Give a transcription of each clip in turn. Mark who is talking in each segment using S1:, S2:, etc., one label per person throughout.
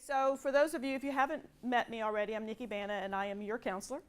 S1: So for those of you, if you haven't met me already, I'm Niki Banta, and I am your counselor.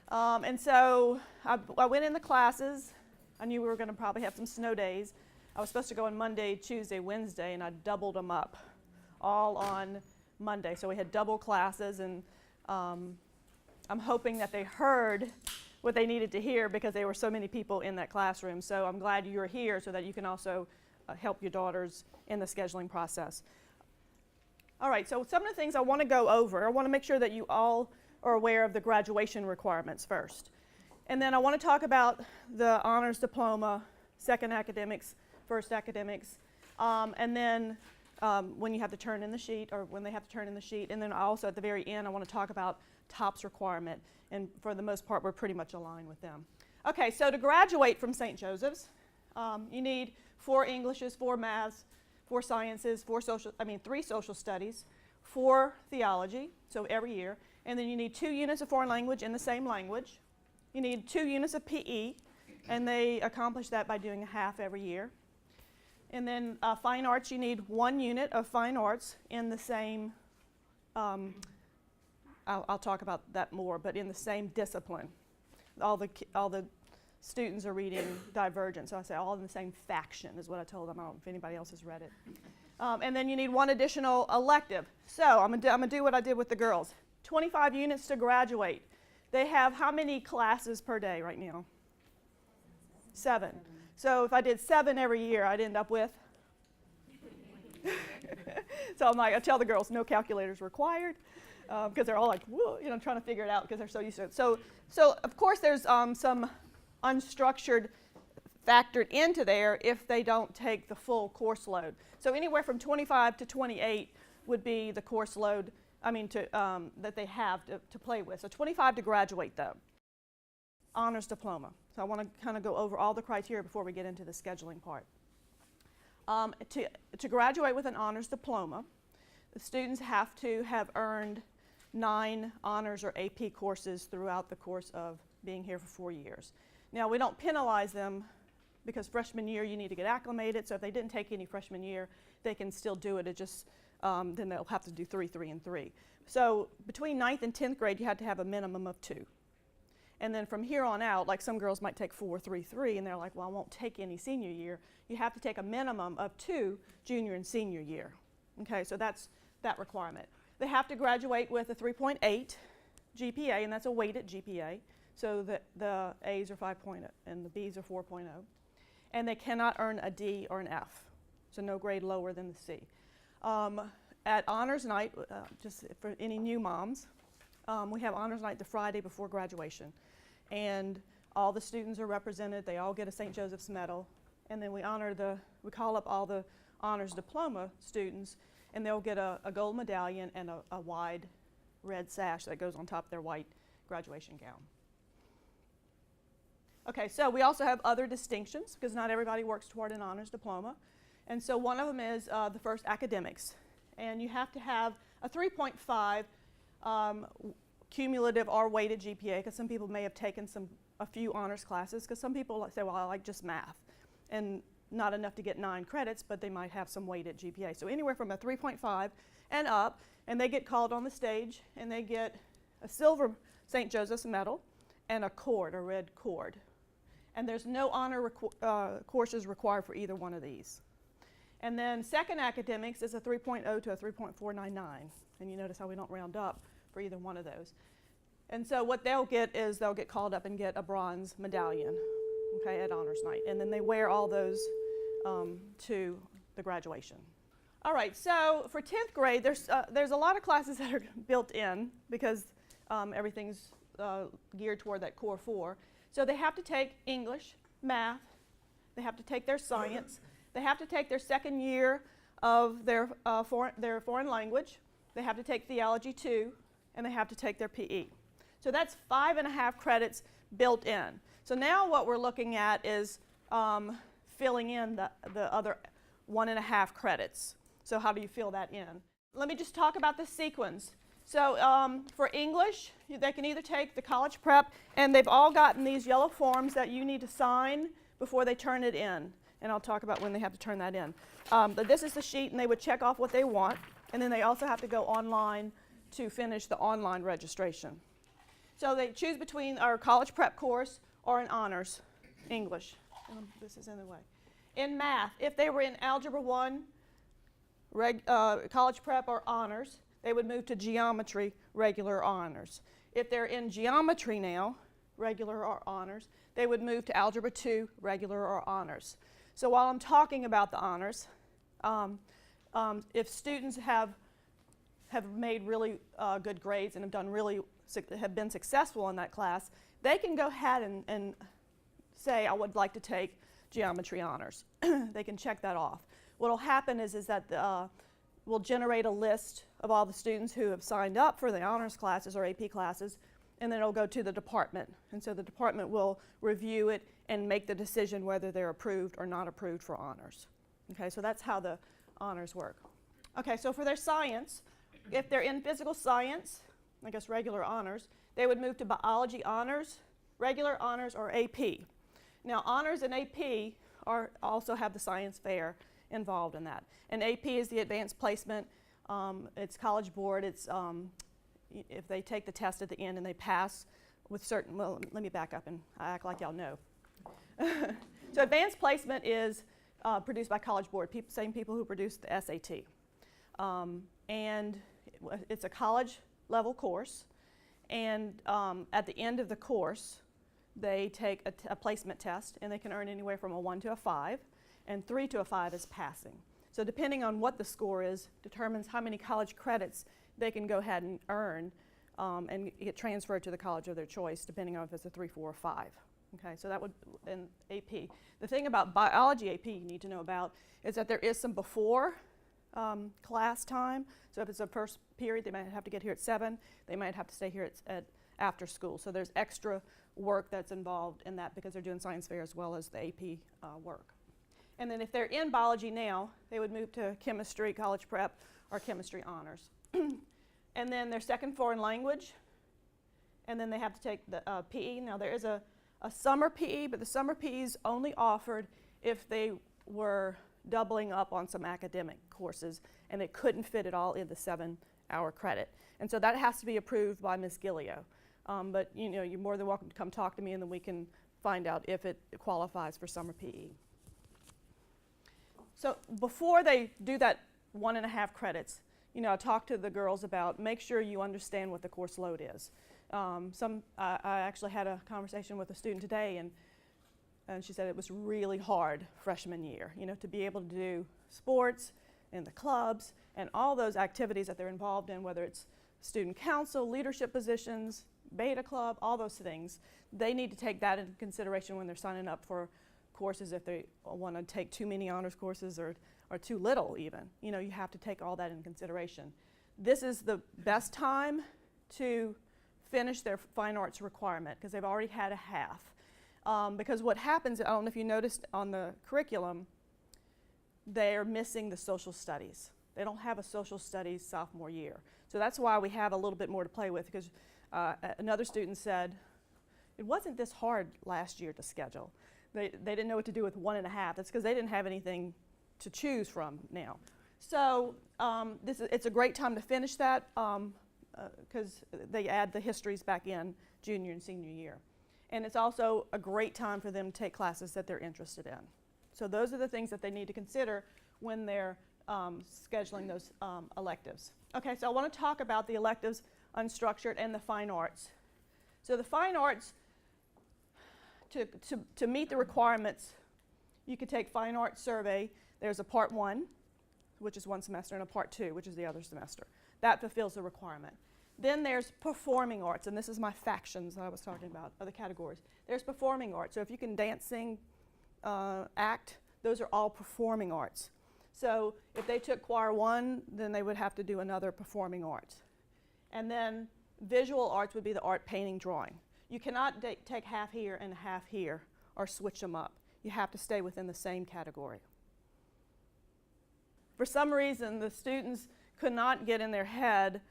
S1: And so I went in the classes. I knew we were going to probably have some snow days. I was supposed to go on Monday, Tuesday, Wednesday, and I doubled them up all on Monday. So we had double classes, and I'm hoping that they heard what they needed to hear because there were so many people in that classroom. So I'm glad you're here so that you can also help your daughters in the scheduling process. All right, so some of the things I want to go over, I want to make sure that you all are aware of the graduation requirements first. And then I want to talk about the honors diploma, second academics, first academics, and then when you have to turn in the sheet, or when they have to turn in the sheet. And then also at the very end, I want to talk about TOPS requirement. And for the most part, we're pretty much aligned with them. Okay, so to graduate from St. Joseph's, you need 4 Englishes, 4 maths, 4 sciences, 3 social studies, 4 theology, so every year. And then you need 2 units of foreign language in the same language. You need 2 units of PE, and they accomplish that by doing a half every year. And then fine arts, you need 1 unit of fine arts in the same, I'll talk about that more, but in the same discipline. All the students are reading Divergent, so I say all in the same faction is what I told them. I don't know if anybody else has read it. And then you need 1 additional elective. So I'm gonna do what I did with the girls. 25 units to graduate. They have how many classes per day right now? 7. So if I did 7 every year, I'd end up with. So I'm like, I tell the girls, no calculators required, because they're all like, whoa, you know, trying to figure it out because they're so used to it. So of course there's some unstructured factored into there if they don't take the full course load. So anywhere from 25 to 28 would be the course load, that they have to play with. So 25 to graduate though. Honors diploma. So I want to kind of go over all the criteria before we get into the scheduling part. To graduate with an honors diploma, the students have to have earned 9 honors or AP courses throughout the course of being here for 4 years. Now, we don't penalize them because freshman year you need to get acclimated, so if they didn't take any freshman year, they can still do it. It just, then they'll have to do 3, 3, and 3. So between 9th and 10th grade, you had to have a minimum of 2. And then from here on out, like some girls might take 4, 3, 3, and they're like, well, I won't take any senior year. You have to take a minimum of 2 junior and senior year. Okay, so that's that requirement. They have to graduate with a 3.8 GPA, and that's a weighted GPA. So the A's are 5.0 and the B's are 4.0. And they cannot earn a D or an F, so no grade lower than the C. At honors night, just for any new moms, we have honors night the Friday before graduation. And all the students are represented. They all get a St. Joseph's medal. And then we call up all the honors diploma students, and they'll get a gold medallion and a wide red sash that goes on top of their white graduation gown. Okay, so we also have other distinctions because not everybody works toward an honors diploma. And so one of them is the first academics. And you have to have a 3.5 cumulative or weighted GPA, because some people may have taken a few honors classes, because some people say, well, I like just math. And not enough to get 9 credits, but they might have some weighted GPA. So anywhere from a 3.5 and up, and they get called on the stage, and they get a silver St. Joseph's medal and a cord, a red cord. And there's no honor courses required for either one of these. And then second academics is a 3.0 to a 3.499. And you notice how we don't round up for either one of those. And so what they'll get is they'll get called up and get a bronze medallion, okay, at honors night. And then they wear all those to the graduation. All right, so for 10th grade, there's a lot of classes that are built in because everything's geared toward that core 4. So they have to take English, math, they have to take their science, they have to take their second year of their foreign language, they have to take theology 2, and they have to take their PE. So that's 5.5 credits built in. So now what we're looking at is filling in the other 1.5 credits. So how do you fill that in? Let me just talk about the sequence. So for English, they can either take the college prep, and they've all gotten these yellow forms that you need to sign before they turn it in. And I'll talk about when they have to turn that in. But this is the sheet, and they would check off what they want. And then they also have to go online to finish the online registration. So they choose between our college prep course or an honors English. This is in the way. In math, if they were in Algebra 1, college prep or honors, they would move to geometry, regular or honors. If they're in geometry now, regular or honors, they would move to Algebra 2, regular or honors. So while I'm talking about the honors, if students have made really good grades and have been successful in that class, they can go ahead and say, I would like to take geometry honors. They can check that off. What will happen is that we'll generate a list of all the students who have signed up for the honors classes or AP classes, and then it'll go to the department. And so the department will review it and make the decision whether they're approved or not approved for honors. Okay, so that's how the honors work. Okay, so for their science, if they're in physical science, I guess regular honors, they would move to biology honors, regular honors, or AP. Now, honors and AP also have the science fair involved in that. And AP is the advanced placement. It's College Board. It's if they take the test at the end and they pass with certain, well, let me back up and I act like y'all know. So advanced placement is produced by College Board, same people who produce the SAT. And it's a college level course. And at the end of the course, they take a placement test, and they can earn anywhere from a 1 to a 5, and 3 to a 5 is passing. So depending on what the score is, determines how many college credits they can go ahead and earn and get transferred to the college of their choice, depending on if it's a 3, 4, or 5. Okay, so that would, in AP. The thing about biology AP you need to know about is that there is some before class time. So if it's a first period, they might have to get here at 7. They might have to stay here at after school. So there's extra work that's involved in that because they're doing science fair as well as the AP work. And then if they're in biology now, they would move to chemistry, college prep, or chemistry honors. And then their second foreign language, and then they have to take the PE. Now there is a summer PE, but the summer PE is only offered if they were doubling up on some academic courses and they couldn't fit it all in the 7-hour credit. And so that has to be approved by Ms. Gillio. But you know, you're more than welcome to come talk to me and then we can find out if it qualifies for summer PE. So before they do that 1.5 credits, you know, I talked to the girls about make sure you understand what the course load is. I actually had a conversation with a student today and she said it was really hard freshman year, you know, to be able to do sports and the clubs and all those activities that they're involved in, whether it's student council, leadership positions, beta club, all those things. They need to take that into consideration when they're signing up for courses if they want to take too many honors courses or too little even. You know, you have to take all that into consideration. This is the best time to finish their fine arts requirement because they've already had a half. Because what happens, I don't know if you noticed on the curriculum, they're missing the social studies. They don't have a social studies sophomore year. So that's why we have a little bit more to play with because another student said, it wasn't this hard last year to schedule. They didn't know what to do with 1.5. That's because they didn't have anything to choose from now. So it's a great time to finish that because they add the histories back in junior and senior year. And it's also a great time for them to take classes that they're interested in. So those are the things that they need to consider when they're scheduling those electives. Okay, so I want to talk about the electives, unstructured, and the fine arts. So the fine arts, to meet the requirements, you could take fine arts survey. There's a part 1, which is 1 semester, and a part 2, which is the other semester. That fulfills the requirement. Then there's performing arts, and this is my factions that I was talking about, other categories. There's performing arts. So if you can dance, sing, act, those are all performing arts. So if they took choir 1, then they would have to do another performing arts. And then visual arts would be the art, painting, drawing. You cannot take half here and half here or switch them up. You have to stay within the same category. For some reason, the students could not get in their head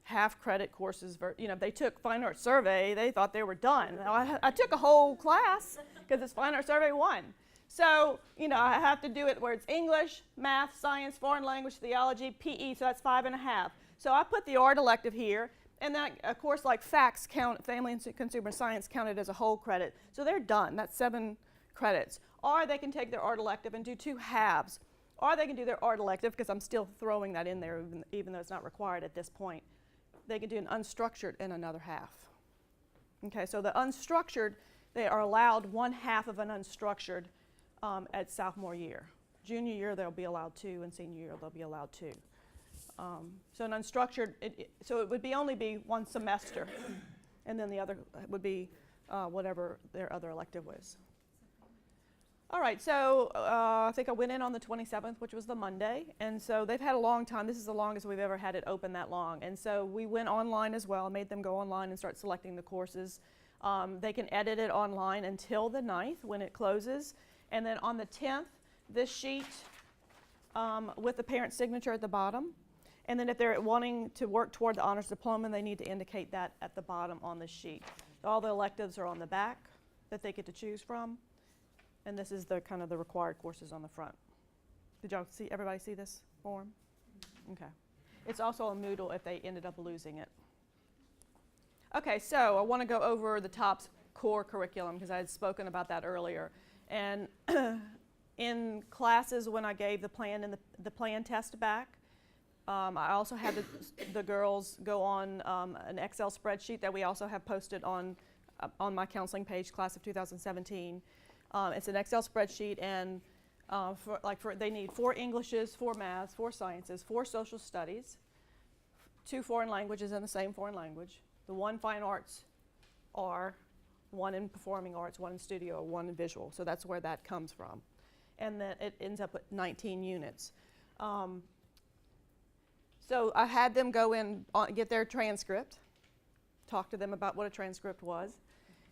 S1: half-credit courses. You know, if they took Fine Arts Survey, they thought they were done. Now, I took a whole class because it's Fine Arts Survey 1. So, you know, I have to do it where it's English, math, science, foreign language, theology, PE, so that's 5.5. So I put the art elective here, and then, of course, like FACS count, Family and Consumer Science counted as a whole credit. So they're done. That's 7 credits. Or they can take their art elective and do 2 halves. Or they can do their art elective, because I'm still throwing that in there even though it's not required at this point. They can do an unstructured in another half. Okay, so the unstructured, they are allowed 1/2 of an unstructured at sophomore year. Junior year, they'll be allowed 2, and senior year, they'll be allowed 2. So an unstructured, so it would only be 1 semester, and then the other would be whatever their other elective was. All right, so I think I went in on the 27th, which was the Monday, and so they've had a long time. This is the longest we've ever had it open that long, and so we went online as well, made them go online and start selecting the courses. They can edit it online until the 9th when it closes, and then on the 10th, this sheet with the parent's signature at the bottom, and then if they're wanting to work toward the honors diploma, they need to indicate that at the bottom on the sheet. All the electives are on the back that they get to choose from. And this is the kind of the required courses on the front. Did y'all see, everybody see this form? Okay. It's also a Moodle if they ended up losing it. Okay, so I want to go over the TOPS core curriculum because I had spoken about that earlier. And in classes when I gave the plan and the plan test back, I also had the girls go on an Excel spreadsheet that we also have posted on my counseling page, class of 2017. It's an Excel spreadsheet, and they need 4 Englishes, 4 maths, 4 sciences, 4 social studies, 2 foreign languages in the same foreign language, the 1 fine arts R, 1 in performing arts, 1 in studio, 1 in visual. So that's where that comes from. And then it ends up at 19 units. So I had them go in, get their transcript, talk to them about what a transcript was,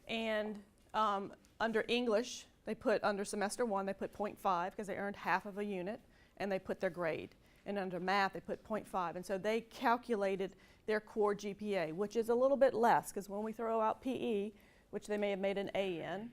S1: and under English, they put under semester 1, they put 0.5 because they earned half of a unit, and they put their grade. And under math, they put 0.5. And so they calculated their core GPA, which is a little bit less because when we throw out PE, which they may have made an A in,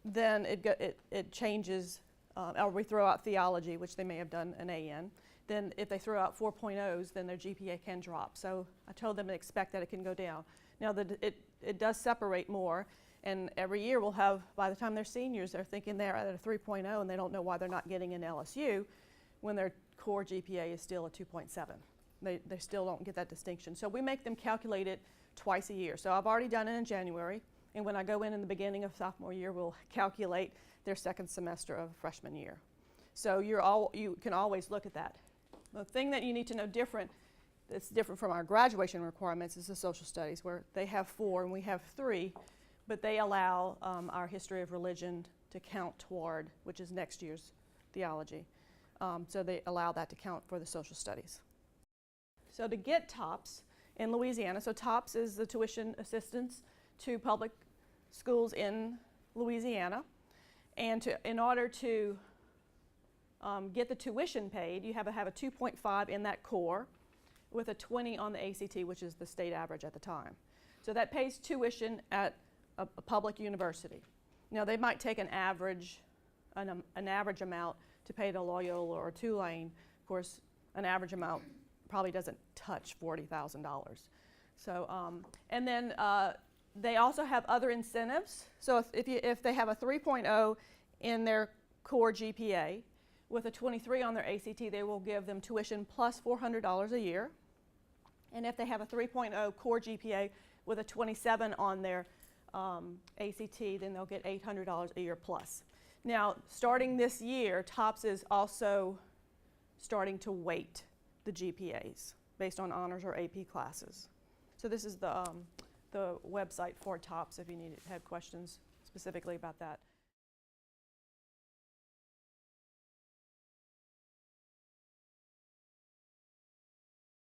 S1: then it changes, or we throw out theology, which they may have done an A in. Then if they throw out 4.0s, then their GPA can drop. So I told them to expect that it can go down. Now, it does separate more, and every year we'll have, by the time they're seniors, they're thinking they're at a 3.0, and they don't know why they're not getting an LSU when their core GPA is still a 2.7. They still don't get that distinction. So we make them calculate it twice a year. So I've already done it in January, and when I go in the beginning of sophomore year, we'll calculate their second semester of freshman year. So you can always look at that. The thing that you need to know that's different from our graduation requirements is the social studies, where they have 4 and we have 3, but they allow our history of religion to count toward, which is next year's theology. So they allow that to count for the social studies. So to get TOPS in Louisiana, so TOPS is the tuition assistance to public schools in Louisiana, and in order to get the tuition paid, you have to have a 2.5 in that core with a 20 on the ACT, which is the state average at the time. So that pays tuition at a public university. Now they might take an average amount to pay to Loyola or Tulane. Of course, an average amount probably doesn't touch $40,000. So, and then they also have other incentives. So if they have a 3.0 in their core GPA, with a 23 on their ACT, they will give them tuition plus $400 a year. And if they have a 3.0 core GPA with a 27 on their ACT, then they'll get $800 a year plus. Now, starting this year, TOPS is also starting to weight the GPAs based on honors or AP classes. So this is the website for TOPS if you have questions specifically about that.